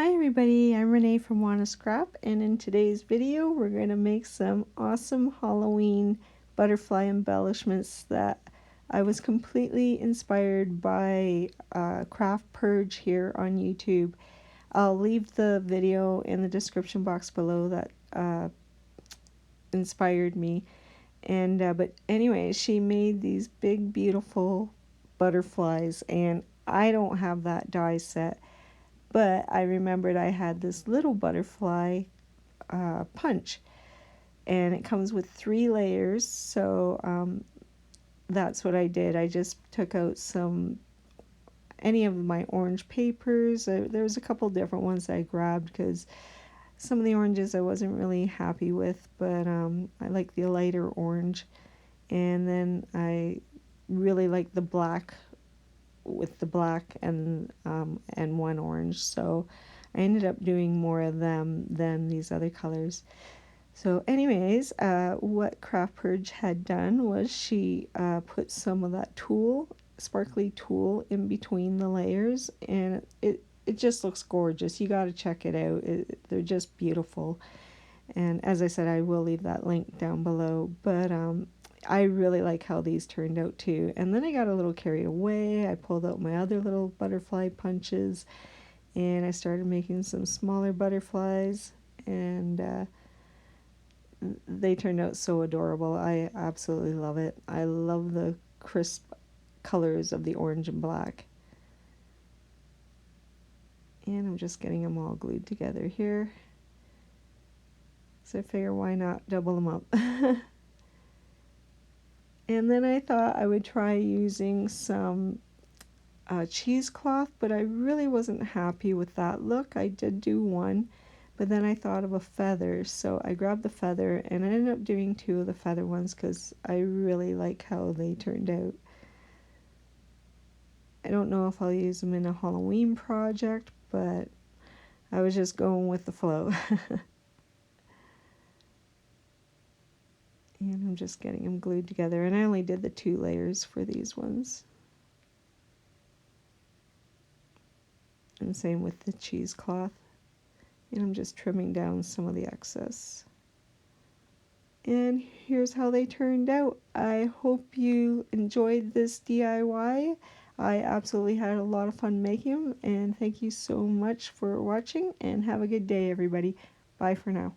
Hi everybody, I'm Renee from Wanna Scrap, and in today's video we're going to make some awesome Halloween butterfly embellishments that I was completely inspired by Craftpurge here on YouTube. I'll leave the video in the description box below that inspired me. And but anyway, she made these big beautiful butterflies, and I don't have that die set. But I remembered I had this little butterfly punch, and it comes with 3 layers, so that's what I did. I just took out any of my orange papers. There was a couple different ones I grabbed because some of the oranges I wasn't really happy with, but I like the lighter orange, and then I really like the black with the black and one orange, so I ended up doing more of them than these other colors. So anyways, what Craftpurge had done was she put some of that tulle, sparkly tulle, in between the layers, and it just looks gorgeous. You got to check it out. They're just beautiful. And as I said, I will leave that link down below, but I really like how these turned out too. And then I got a little carried away. I pulled out my other little butterfly punches, and I started making some smaller butterflies, and they turned out so adorable. I absolutely love it. I love the crisp colors of the orange and black. And I'm just getting them all glued together here. So I figure, why not double them up? And then I thought I would try using some cheesecloth, but I really wasn't happy with that look. I did do one, but then I thought of a feather, so I grabbed the feather, and I ended up doing 2 of the feather ones because I really like how they turned out. I don't know if I'll use them in a Halloween project, but I was just going with the flow. And I'm just getting them glued together, and I only did the 2 layers for these ones. And same with the cheesecloth. And I'm just trimming down some of the excess. And here's how they turned out. I hope you enjoyed this DIY. I absolutely had a lot of fun making them, and thank you so much for watching, and have a good day, everybody. Bye for now.